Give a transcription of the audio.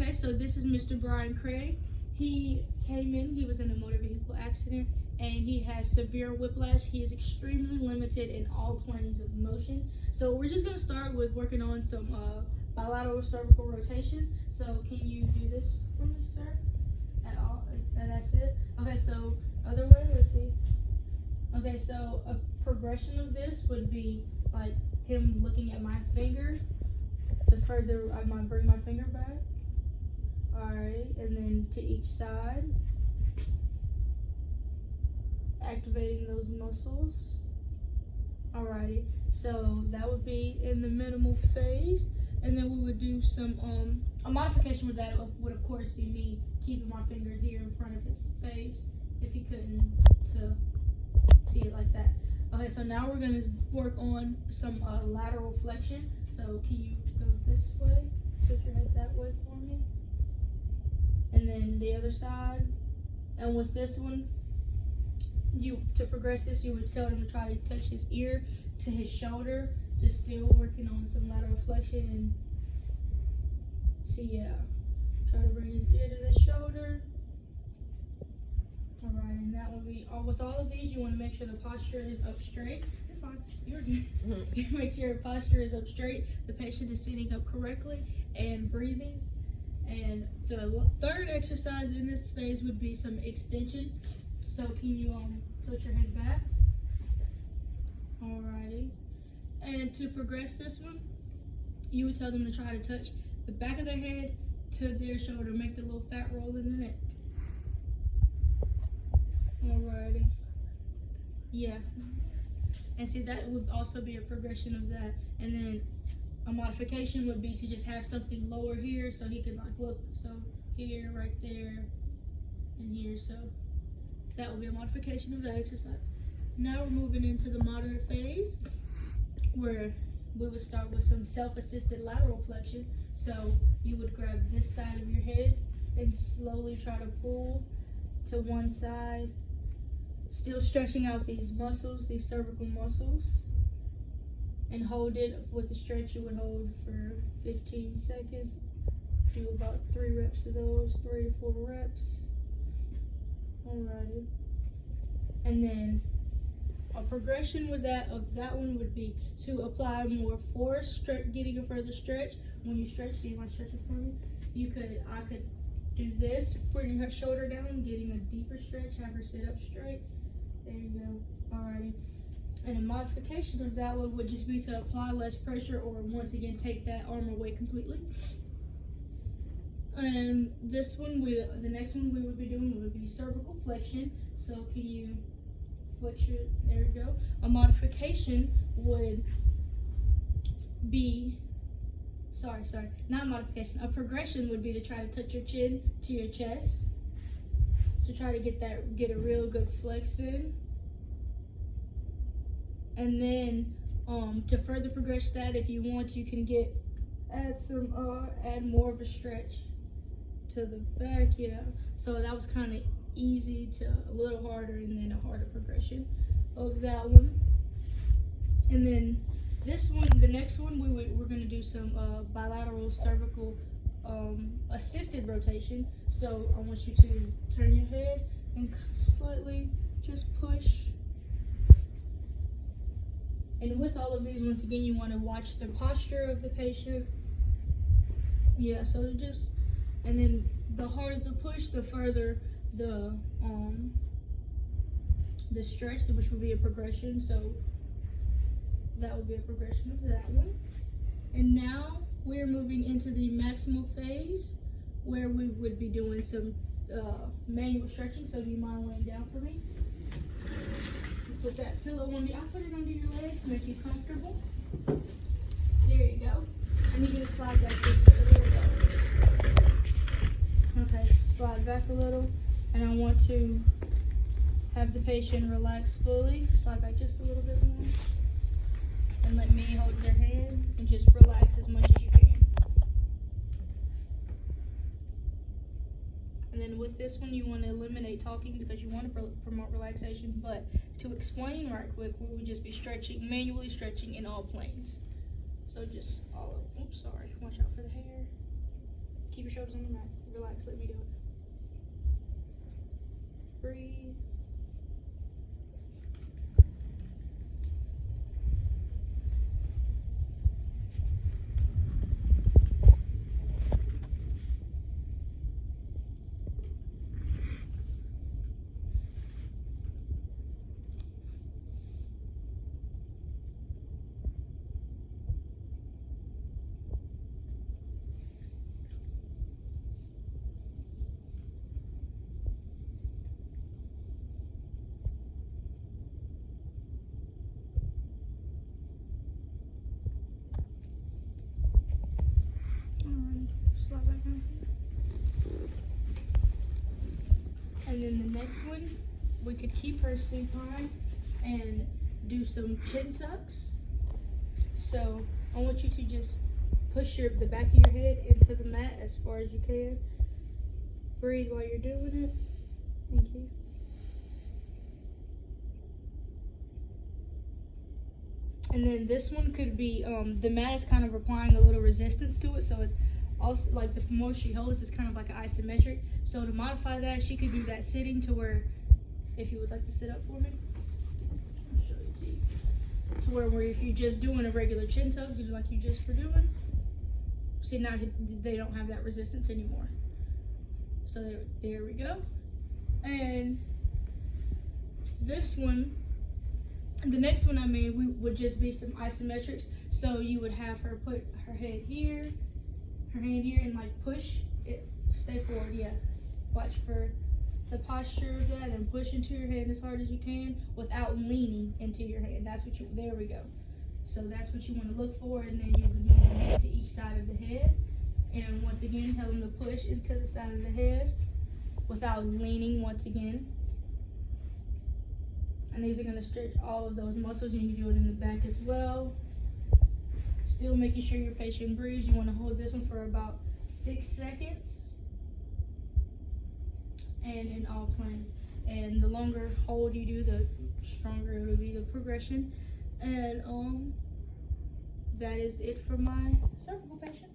Okay, so this is Mr. Brian Craig. He came in, he was in a motor vehicle accident, and he has severe whiplash. He is extremely limited in all planes of motion. So we're just gonna start with working on some bilateral cervical rotation. So can you do this for me, sir? At all? And that's it? Okay, so other way, let's see. Okay, so a progression of this would be like him looking at my finger. The further I might bring my finger back. Alright, and then to each side. Activating those muscles. Alrighty, so that would be in the minimal phase. And then we would do some, a modification with that would of course be me keeping my finger here in front of his face, if he couldn't to see it like that. Okay, so now we're gonna work on some lateral flexion. So can you go this way? Put your head that way for me. And then the other side. And with this one, to progress this, you would tell him to try to touch his ear to his shoulder. Just still working on some lateral flexion and see, try to bring his ear to the shoulder. Alright, and that will be all. With all of these, you want to make sure the posture is up straight. You're fine. You're good. You make sure your posture is up straight, the patient is sitting up correctly and breathing. And the third exercise in this phase would be some extension. So can you tilt your head back? Alrighty. And to progress this one, you would tell them to try to touch the back of their head to their shoulder. Make the little fat roll in the neck. Alrighty. Yeah. And see, that would also be a progression of that. And then a modification would be to just have something lower here so he could like look. So here, right there, and here. So that would be a modification of that exercise. Now we're moving into the moderate phase, where we would start with some self-assisted lateral flexion. So you would grab this side of your head and slowly try to pull to one side, still stretching out these muscles, these cervical muscles, and hold it. With the stretch, you would hold for 15 seconds. Do about 3 reps of those, 3 to 4 reps. Alrighty. And then a progression with that one would be to apply more force, getting a further stretch. When you stretch, do you want to stretch it for me? I could do this, putting her shoulder down, getting a deeper stretch, have her sit up straight. There you go. Alrighty. And a modification of that one would just be to apply less pressure, or once again take that arm away completely. And this one, the next one we would be doing would be cervical flexion. So can you flex your, there you go. A modification would be, not a modification. A progression would be to try to touch your chin to your chest. So try to get a real good flex in. And then to further progress that, if you want, you can add more of a stretch to the back. Yeah, so that was kind of easy to a little harder, and then a harder progression of that one. And then this one, the next one, we're going to do some bilateral cervical assisted rotation. So I want you to turn your head and slightly just push. And with all of these, once again, you want to watch the posture of the patient. Yeah, so just, and then the harder the push, the further the stretch, which would be a progression. So that would be a progression of that one. And now we're moving into the maximal phase, where we would be doing some manual stretching. So do you mind laying down for me? Put that pillow on I'll put it under your legs to make you comfortable. There you go. I need you to slide back just a little bit. Okay, slide back a little. And I want to have the patient relax fully. Slide back just a little bit more. And let me hold their hand and just relax as much as you can. And then with this one, you want to eliminate talking because you want to promote relaxation. But to explain right quick, we would just be stretching, manually stretching in all planes. So just all of, oops, sorry, watch out for the hair. Keep your shoulders on the mat. Relax, let me do it. Breathe. Slide back on. And then the next one, we could keep her supine and do some chin tucks. So I want you to just push the back of your head into the mat as far as you can. Breathe while you're doing it. Thank you. And then this one could be, the mat is kind of applying a little resistance to it, so it's also like the more she holds, it's kind of like an isometric. So to modify that, she could do that sitting to where, if you would like to sit up for me, I'll show you to you. To where if you're just doing a regular chin tuck, just like you just were doing, see now they don't have that resistance anymore. So there we go. And this one, the next one I made, would just be some isometrics. So you would have her put her head here, her hand here, and like push it, stay forward, yeah. Watch for the posture of that and push into your hand as hard as you can without leaning into your hand. That's what you, there we go. So that's what you want to look for, and then you would move your hand to each side of the head. And once again, tell them to push into the side of the head without leaning once again. And these are going to stretch all of those muscles, and you can do it in the back as well. Still making sure your patient breathes. You want to hold this one for about 6 seconds. And in all planes. And the longer hold you do, the stronger it will be the progression. And that is it for my cervical patient.